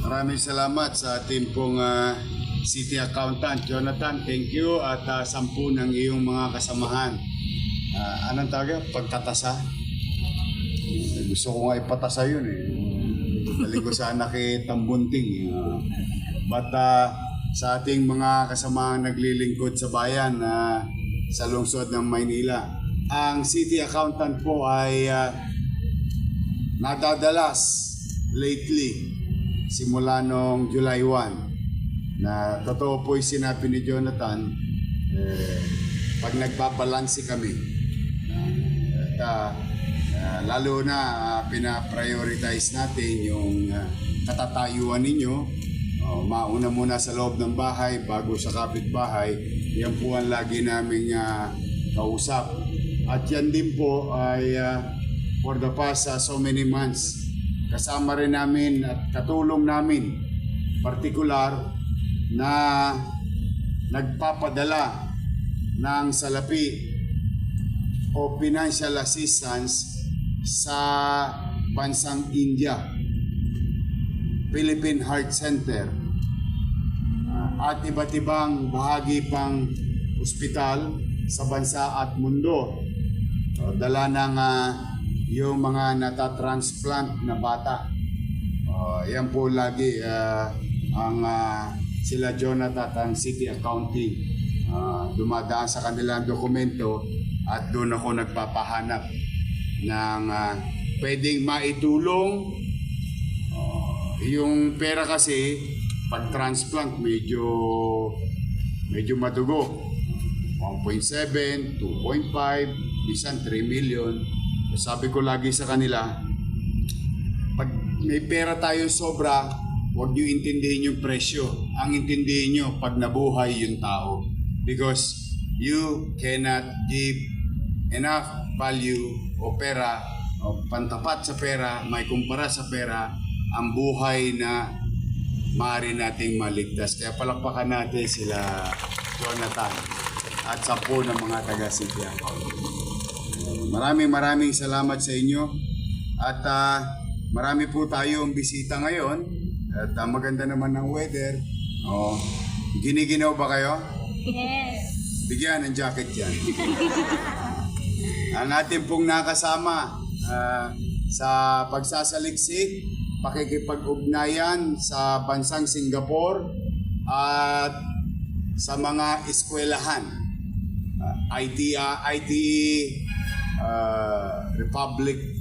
Maraming salamat sa ating pong City Accountant. Jonathan, thank you. At 10 ng iyong mga kasamahan. Anong tawag? Pagtatasa? Gusto ko nga ipatasa yun eh. Dali ko sana kay Tambunting. But sa ating mga kasamahan naglilingkod sa bayan sa lungsod ng Maynila, ang City Accountant po ay nadadalas lately simula noong July 1 na totoo po yung sinabi ni Jonathan, pag nagbabalanse kami at lalo na pina-prioritize natin yung katatayuan ninyo, mauna muna sa loob ng bahay bago sa kapitbahay. Yan po ang lagi naming kausap. At yan din po ay for the past so many months, kasama rin namin at katulong namin, partikular na nagpapadala ng salapi o financial assistance sa bansang India, Philippine Heart Center, at iba't ibang bahagi pang ospital sa bansa at mundo. Dala ng yung mga natatransplant na bata. Yan po lagi ang sila Jonathan at ang City Accounting. Dumadaan sa kanilang dokumento at doon ako nagpapahanap ng pwedeng maitulong. Yung pera kasi pag transplant medyo madugo. 1.7, 2.5, bisan 3 million. Sabi ko lagi sa kanila, pag may pera tayo sobra, huwag nyo intindihin yung presyo. Ang intindihin nyo pag nabuhay yung tao. Because you cannot give enough value o pera o pantapat sa pera, may kumpara sa pera, ang buhay na maaari nating maligtas. Kaya palakpakan natin sila Jonathan at 10 ng mga taga-City Accounting. Maraming salamat sa inyo at marami po tayong bisita ngayon at maganda naman ng weather. Giniginaw ba kayo? Yes. Bigyan ng jacket yan. Ang ating pong nakasama sa pagsasaliksik, pakikipag-ugnayan sa bansang Singapore at sa mga eskwelahan, ITE, Republic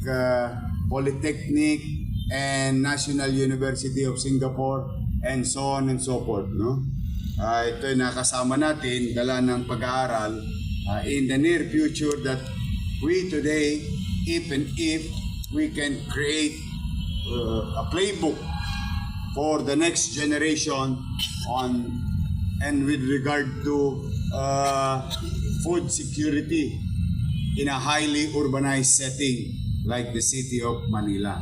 Polytechnic and National University of Singapore, and so on and so forth, no? Ito ay nakasama natin, dala ng pag-aaral in the near future that we today, even if we can create a playbook for the next generation on and with regard to food security in a highly urbanized setting like the city of Manila.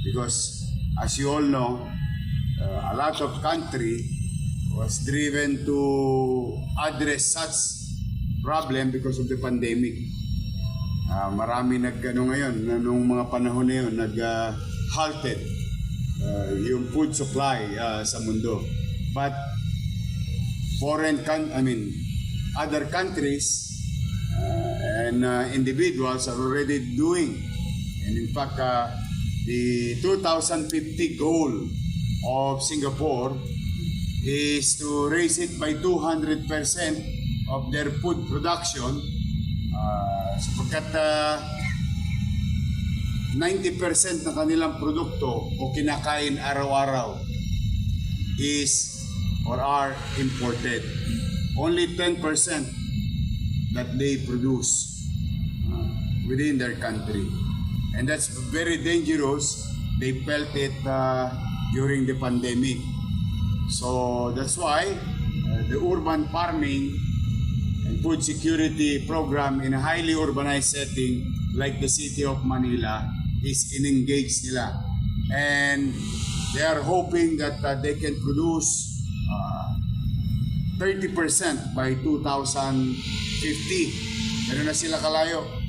Because as you all know, a lot of country was driven to address such problem because of the pandemic. Marami ngayon, nung mga panahon na yun, halted yung food supply sa mundo. But other countries and individuals are already doing. And in fact, the 2050 goal of Singapore is to raise it by 200% of their food production, sapagkat 90% ng kanilang produkto o kinakain araw-araw is or are imported. Only 10% that they produce within their country. And that's very dangerous. They felt it during the pandemic. So that's why the urban farming and food security program in a highly urbanized setting like the city of Manila is in-engaged nila. And they are hoping that they can produce 30% by 2050. Ano na sila kalayo?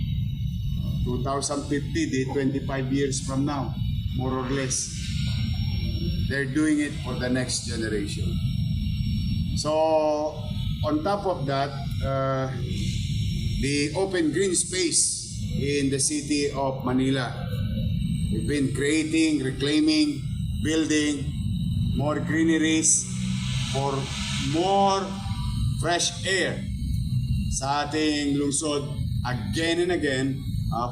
2050, di 25 years from now, more or less. they're doing it for the next generation. So, on top of that, the open green space in the city of Manila. We've been creating, reclaiming, building more greeneries for more fresh air sa ating lungsod again and again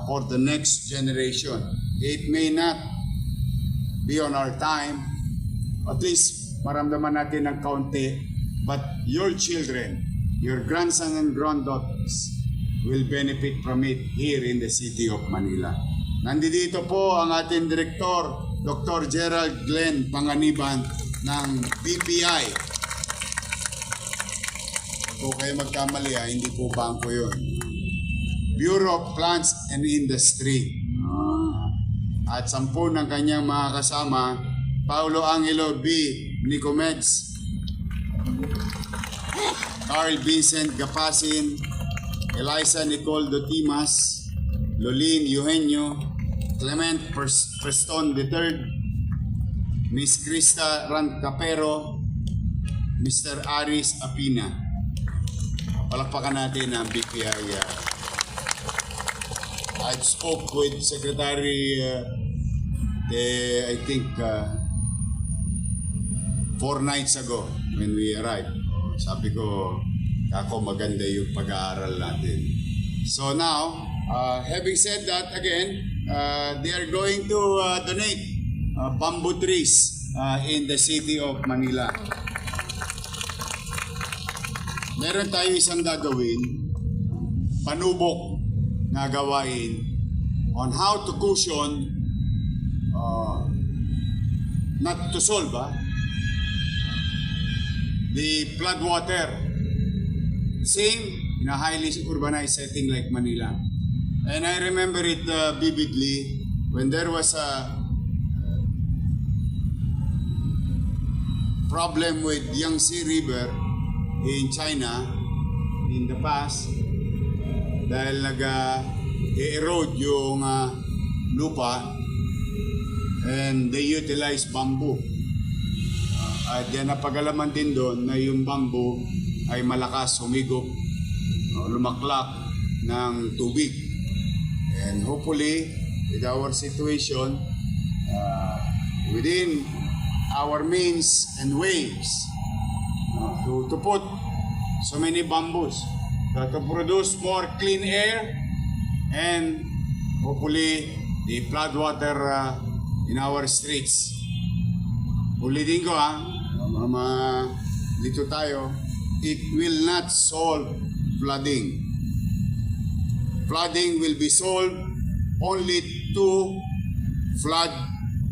for the next generation. It may not be on our time, at least maramdaman natin ng kaunti, but your children, your grandson and granddaughters will benefit from it here in the city of Manila. Nandito po ang ating Direktor, Dr. Gerald Glenn Panganiban ng BPI. Huwag po kayo magkamali hindi po bangko yun. Bureau of Plants and Industry. At 10 ng kanyang mga kasama, Paulo Angelo B. Nicomeds, Carl Vincent Gapasin, Eliza Nicole Dotimas, Lolene Eugenio, Clement Preston III, Miss Krista Rancapero, Mr. Aris Apina. Palakpakan natin ang BPI. I spoke with Secretary, I think, 4 nights ago when we arrived. Sabi ko, ako maganda yung pag-aaral natin. So now, having said that again, they are going to donate bamboo trees in the city of Manila. Meron tayo isang gagawin, panubok na gawain on how to cushion, not to solve, the flood water. Same in a highly urbanized setting like Manila. And I remember it vividly when there was a problem with Yangtze River in China in the past dahil nag-erode yung lupa and they utilize bamboo. At yan napagalaman din doon na yung bamboo ay malakas humigop, lumaklak ng tubig. And hopefully, with our situation, within our means and ways, to put so many bamboos, to produce more clean air and hopefully the flood water in our streets. Ulitin ko dito tayo, it will not solve flooding. Flooding will be solved only to flood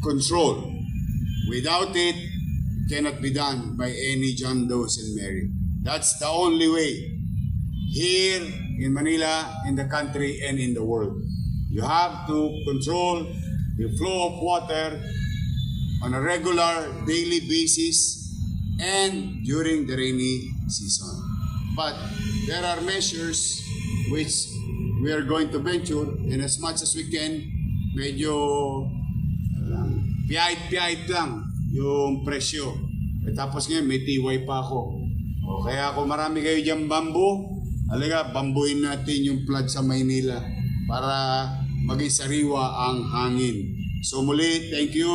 control. Without it, it cannot be done by any John Does and Mary. That's the only way here in Manila, in the country, and in the world. You have to control the flow of water on a regular daily basis and during the rainy season. But there are measures which we are going to venture, and as much as we can, medyo piyait-piyait lang yung presyo. Tapos ngayon may tiway pa ako. Kaya kung marami kayo dyan bamboo, alaga, bambuin natin yung flood sa Maynila para maging sariwa ang hangin. So muli, thank you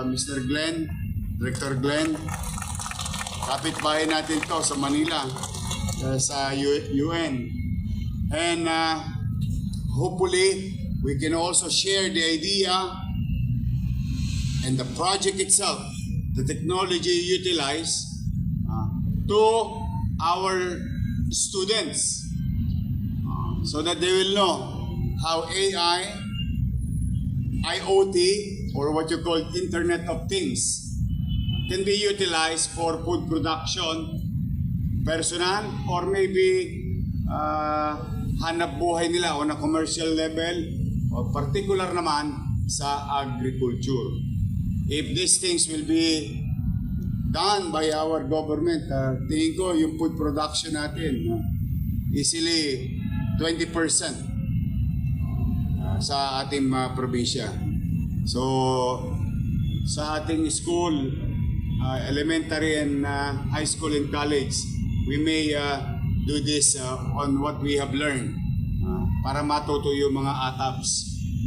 Mr. Glenn, Director Glenn. Kapitbahay natin to sa Manila, sa UN. And hopefully, we can also share the idea and the project itself, the technology utilized to our students so that they will know how AI, IoT, or what you call Internet of Things can be utilized for food production, personal, or maybe hanap buhay nila on a commercial level, or particular naman sa agriculture. If these things will be done by our government, tingin ko yung food production natin easily 20% sa ating probinsya. So sa ating school, elementary and high school and college, we may do this on what we have learned para matuto yung mga ATAPs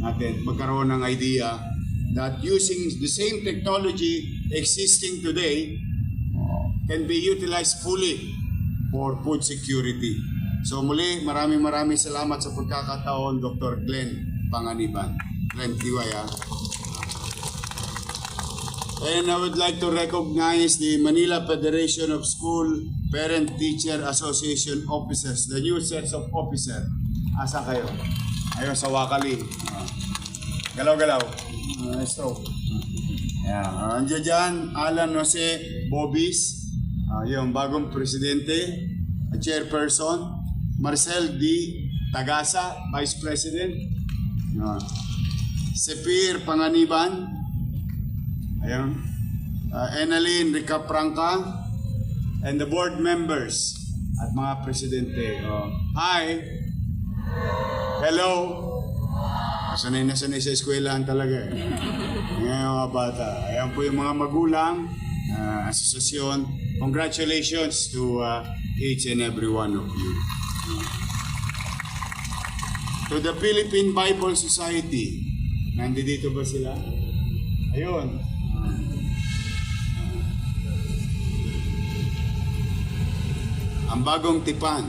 natin, magkaroon ng idea that using the same technology existing today can be utilized fully for food security. So muli, maraming salamat sa pagkakataon, Dr. Glenn Panganiban. Glenn Tiway. And I would like to recognize the Manila Federation of School Parent-Teacher Association Officers, the new sets of officer. Asa kayo? Ayun, sa Wakali. Galaw-galaw. Stroke. Yeah. Andiyan dyan, Alan Jose Bobis, yung bagong presidente, chairperson, Marcel D. Tagasa, Vice President, Sepir Panganiban, ayun, Enaline Ricapranca, and the board members at mga presidente. Hi! Hello! Sanay na sanay sa eskwelahan talaga eh. Ngayon mga bata. Ayan po yung mga magulang, asosasyon. Congratulations to each and every one of you. To the Philippine Bible Society. Nandito ba sila? Ayun. Ang bagong tipan.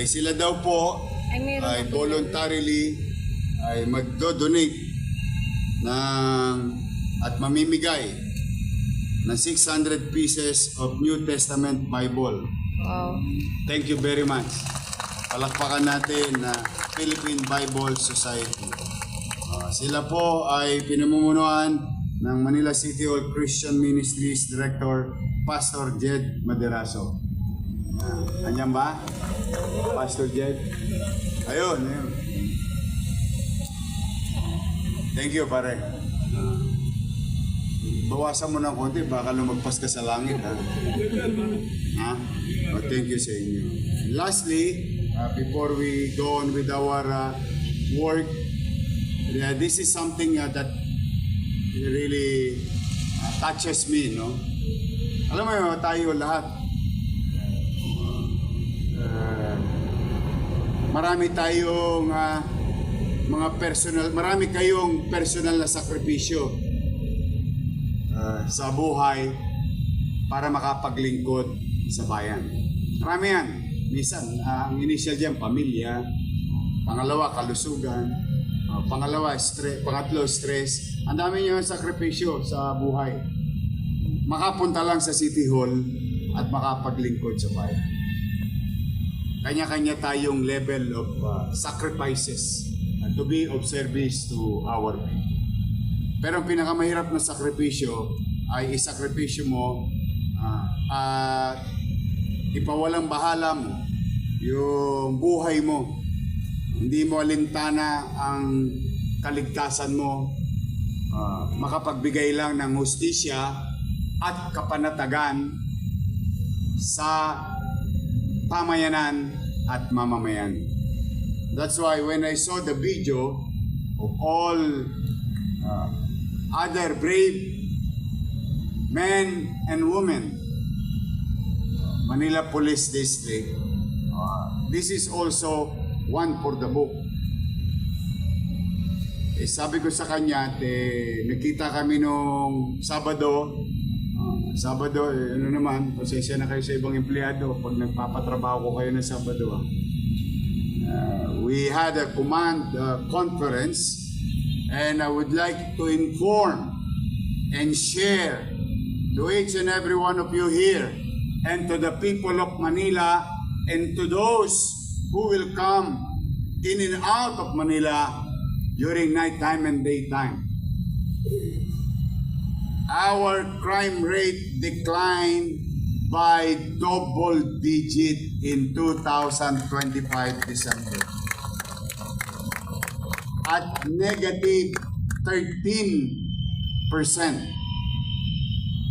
Sila daw po ay voluntarily ay magdo-donate ng at mamimigay ng 600 pieces of New Testament Bible. Wow. Thank you very much. Palakpakan natin na Philippine Bible Society. Sila po ay pinamumunuan ng Manila City Hall Christian Ministries Director Pastor Jed Maderaso. Andiyan ba? Pastor Jed? Ayun. Thank you, pare. Bawasan mo ng konti, baka lumagpas ka sa langit. Thank you sa inyo. Lastly, before we go on with our work, this is something that really touches me, no? Alam mo yun, tayo lahat. Marami tayong marami kayong personal na sakripisyo sa buhay para makapaglingkod sa bayan. Marami yan. Minsan, ang initial dyan, pamilya. Pangalawa, kalusugan. Pangatlo, stress. Ang dami nyo sakripisyo sa buhay. Makapunta lang sa City Hall at makapaglingkod sa bayan. Kanya-kanya tayong level of sacrifices to be of service to our people. Pero ang pinakamahirap na sakripisyo ay isakripisyo mo at ipawalang bahala mo yung buhay mo. Hindi mo alintana ang kaligtasan mo, makapagbigay lang ng hustisya at kapanatagan sa pamayanan at mamamayan. That's why when I saw the video of all other brave men and women, Manila Police District, this is also one for the book. Sabi ko sa kanya, nakita kami nung Sabado, ano naman, pasensya na kayo sa ibang empleyado pag nagpapatrabaho ko kayo ng Sabado. We had a command conference, and I would like to inform and share to each and every one of you here and to the people of Manila and to those who will come in and out of Manila during nighttime and daytime. Our crime rate declined by double digit in 2025 December. At negative 13%.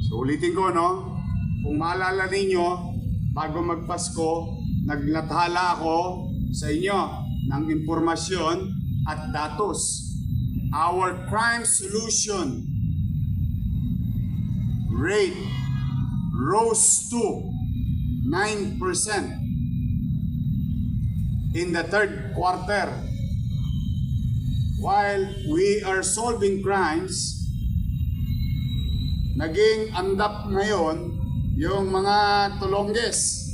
So ulitin ko, no? Kung maalala ninyo, bago magpasko, naglathala ako sa inyo ng impormasyon at datos. Our crime solution rate rose to 9% in the third quarter. While we are solving crimes, naging andap ngayon yung mga tulongges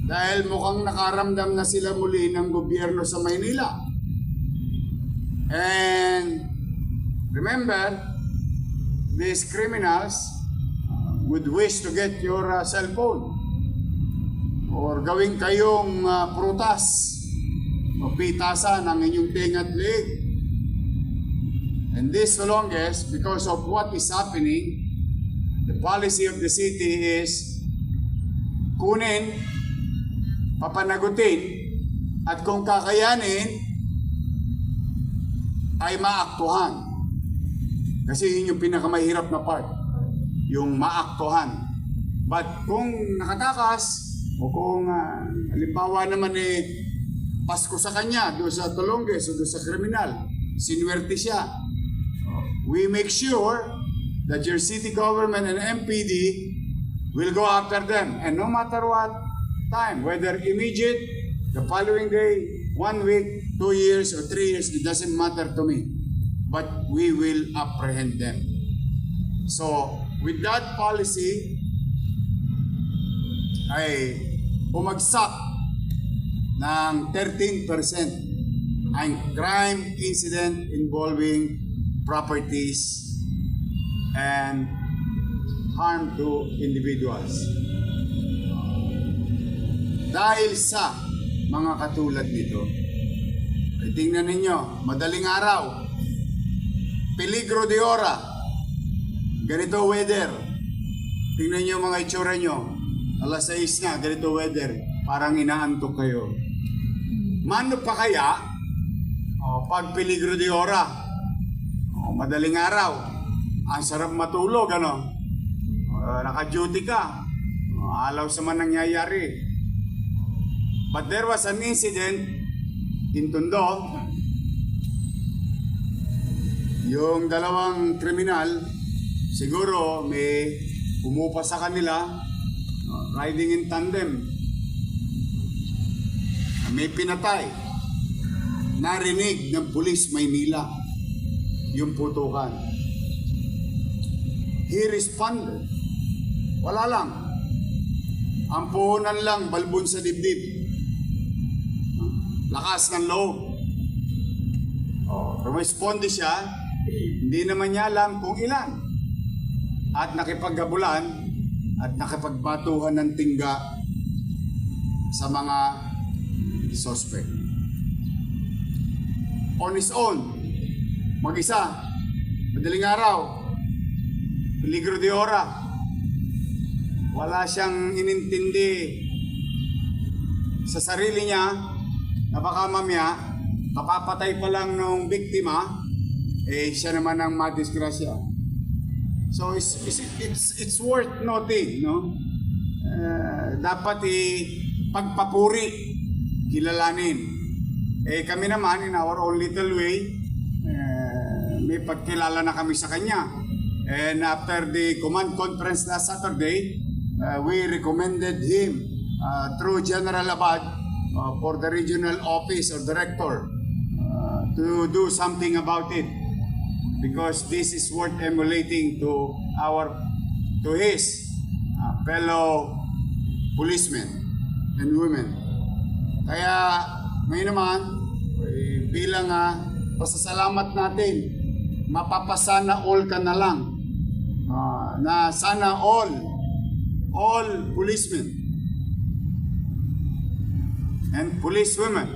dahil mukhang nakaramdam na sila muli ng gobyerno sa Maynila. And remember, these criminals would wish to get your cellphone or gawin kayong prutas o pitasan ng inyong tenga at leg. And this longest, because of what is happening, the policy of the city is kunin, papanagutin, at kung kakayanin, ay maaktuhan. Kasi yun yung pinakamahirap na part, yung maaktuhan. But kung nakatakas, o kung halimbawa naman Pasko sa kanya, doon sa tulongges o doon sa kriminal, sinuwerte siya. We make sure that your city government and MPD will go after them. And no matter what time, whether immediate, the following day, 1 week, 2 years, or 3 years, it doesn't matter to me. But we will apprehend them. So, with that policy, ay bumagsak ng 13% ang crime incident involving properties and harm to individuals. Dahil sa mga katulad nito, tingnan ninyo, madaling araw, peligro de ora, ganito weather, tingnan nyo mga itsura nyo, alas 6 na, ganito weather, parang inaantok kayo. Mano pa kaya, pag peligro de ora, madaling araw, ang sarap matulog, ano? Naka-duty ka, alaw sa man nangyayari. But there was an incident in Tondo, yung dalawang kriminal, siguro may umupa sa kanila, riding in tandem. May pinatay. Narinig ng pulis Maynila yung putukan. He responded. Wala lang. Ang puhunan lang, balbon sa dibdib. Lakas ng loob. Responde siya, hindi naman niya alam kung ilan. At nakipaggabulan at nakipagbatuhan ng tingga sa mga suspect. On his own, mag-isa, madaling araw, peligro de ora, wala siyang inintindi sa sarili niya na baka mamaya, kapapatay pa lang ng biktima, siya naman ang madisgrasya. So it's worth noting, no? Dapat pagpapuri, kilalanin. Kami naman, in our own little way, may pagkilala na kami sa kanya. And after the command conference last Saturday, we recommended him through General Abad for the regional office or director to do something about it. Because this is worth emulating to his fellow policemen and women. Kaya ngayon naman, bilang pasasalamat natin, mapapasana all ka na lang. Na sana all policemen and police women,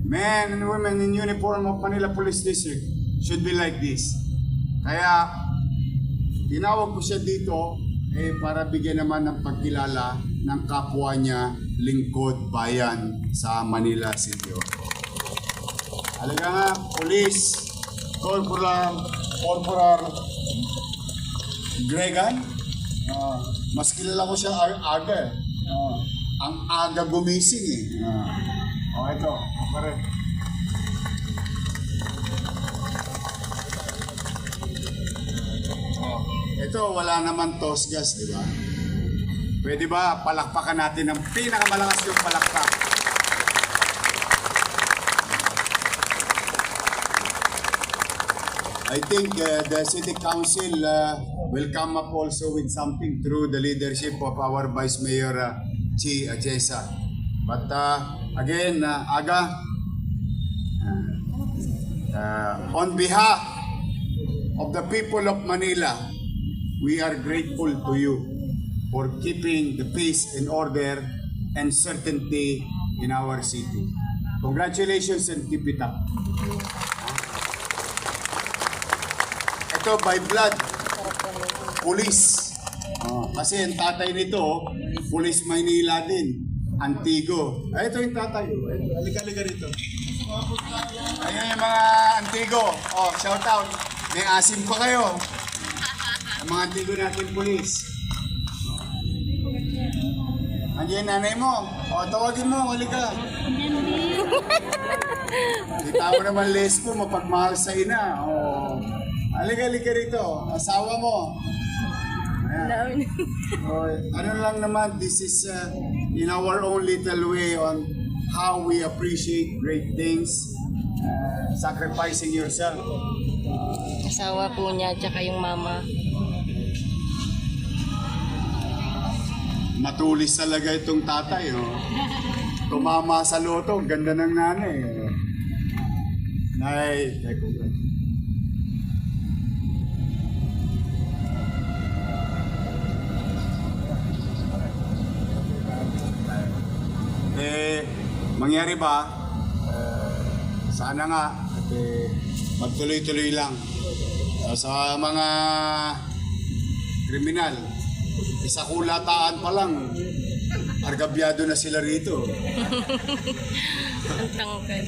men and women in uniform of Manila Police District should be like this. Kaya tinawag ko siya dito para bigyan naman ng pagkilala ng kapwa niya lingkod bayan sa Manila City. Halika nga, Police Corporal Gregan. Mas kilala ko siya aga. Ang aga gumising ito, pare. Ito, wala naman tosgas, di ba? Pwede ba palakpakan natin ng pinakamalakas yung palakpak? I think the City Council will come up also with something through the leadership of our Vice Mayor Chi Achesa. But again, Aga, on behalf of the people of Manila, we are grateful to you for keeping the peace and order and certainty in our city. Congratulations and keep it up. Ito by blood, police. Kasi ang tatay nito, police Maynila din, Antigo. Ito yung tatay. Halika rito. Ayan yung mga Antigo. Shout out. May asim pa kayo. Ang mga Antigo natin, police. Andiyan nanay mo. Tawagin mo, halika. Kita mo naman lesbo, mapagmahal sa ina. Halika rito. Asawa mo. Ayan. Ano lang naman, this is in our own little way on how we appreciate great things. Sacrificing yourself. Asawa po niya, tsaka yung mama. Matulis talaga itong tatay, Tumama sa loto, ganda ng nanay. Nay, teko. Mangyari ba? Sana nga, magtuloy-tuloy lang. Sa mga kriminal, isa kulataan pa lang, argabyado na sila rito. Ang tangkad.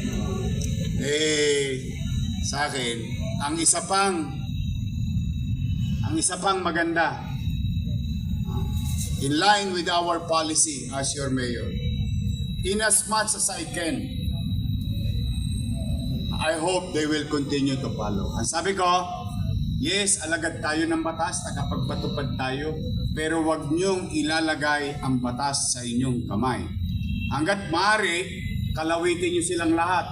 Sa akin, ang isa pang maganda, in line with our policy as your mayor, in as much as I can, I hope they will continue to follow. Ang sabi ko, yes, alagad tayo ng batas, nakapagpatupad tayo, pero wag niyong ilalagay ang batas sa inyong kamay. Hanggat maaari, kalawitin niyo silang lahat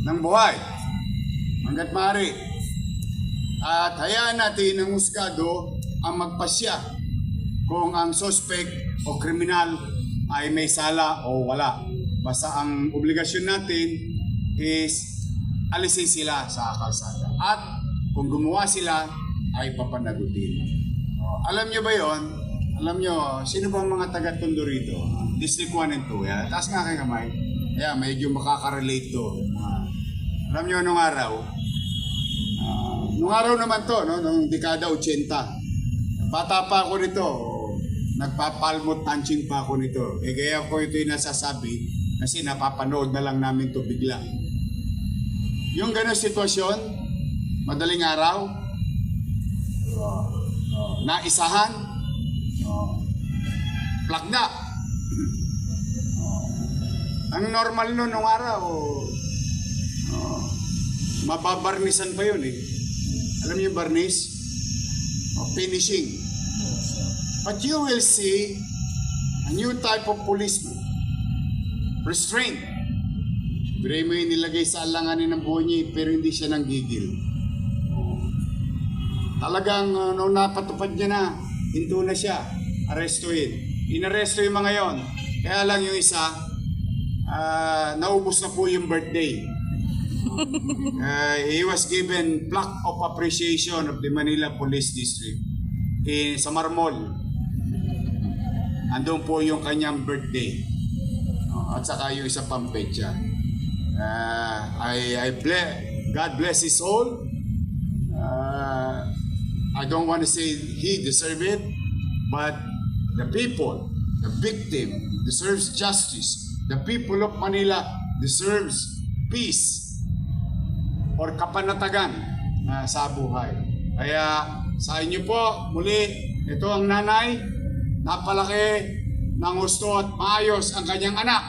ng buhay. Hanggat maaari. At hayaan natin ang husgado ang magpasya kung ang suspect o kriminal ay may sala o wala. Basta ang obligasyon natin is alisin sila sa kalsada. At kung gumawa sila, ay papanagutin. Alam nyo ba yon? Alam nyo, sino ba ang mga taga-Tondo rito? District 1 and 2. Yeah? Taas nga kayo kamay. Yeah, medyo makaka-relate to. Alam nyo, nung araw naman to, nung dekada 80. Bata pa ako nito. Nagpapalmot punching pa ako nito. Kaya ko ito yung nasasabi kasi napapanood na lang namin to bigla. Yung gano'ng sitwasyon, madaling araw, naisahan, plakda. Ang normal nung araw, mababarnisan pa yun eh. Alam niyo yung barnis? Finishing. But you will see a new type of policeman. Restraint. Bire mo yung nilagay sa alanganin ng buhay niya, pero hindi siya nanggigil. Talagang nung napatupad niya na, hinto na siya, arestuin. Inaresto yung mga yon. Kaya lang yung isa, naubos na po yung birthday. He was given plaque of appreciation of the Manila Police District sa Marmol. Andun po yung kanyang birthday. At saka yung isa pang petsa. God bless his soul. I don't want to say he deserved it, but the people, the victim deserves justice. The people of Manila deserves peace or kapanatagan sa buhay. Kaya sa inyo po, muli, ito ang nanay, napalaki ng gusto at maayos ang kanyang anak.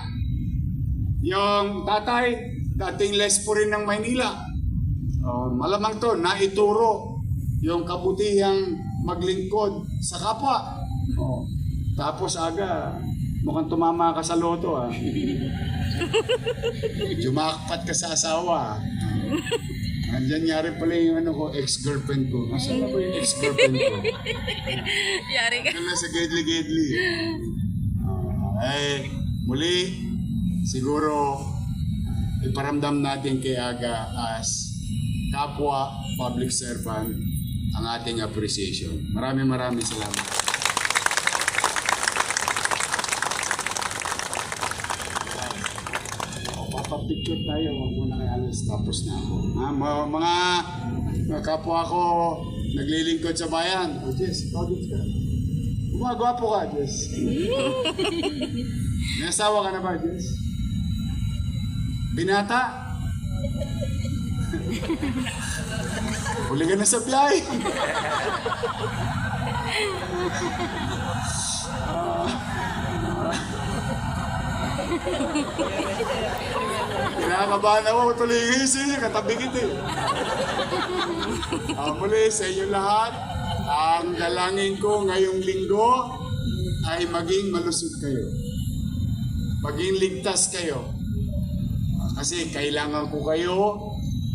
Yung tatay, dating lespo rin ng Maynila. Malamang to, naituro yung kabutihang maglingkod sa kapwa. Oh. Tapos aga, mukhang tumama ka sa loto ah. Jumakpat ka sa asawa. Andyan nga rin pala yung ano ko, ex-girlfriend ko. Nasaan na ba yung ex-girlfriend ko? Yari ka. Kala sa gedli-gedli. Ay, muli, siguro, iparamdam natin kay Aga as kapwa public servant ang ating appreciation. Maraming salamat. Papapicture tayo, huwag muna kay Alice, tapos na ako. Mga kapwa ko, naglilingkod sa bayan. Oh, Jess, pagod ka. Gumagwapo ka, Jess. May asawa ka na ba, Jess? Binata? Huli ka na sa biyahe. Kinakabahan ako, tuloy siya, katabi kita eh. Muli sa inyo lahat, ang dalangin ko ngayong linggo ay maging malusog kayo. Maging ligtas kayo. Kasi kailangan ko kayo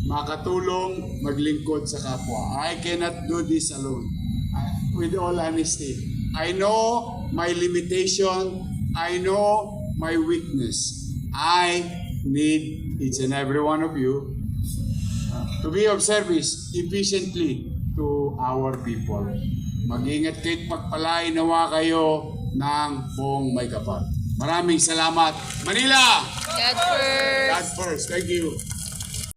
makatulong maglingkod sa kapwa. I cannot do this alone. With all honesty. I know my limitation. I know my weakness. I need each and every one of you to be of service efficiently to our people. Mag-ingat kayo't pagpalain nawa kayo ng buong may kapal. Maraming salamat. Manila! God first. God first. Thank you.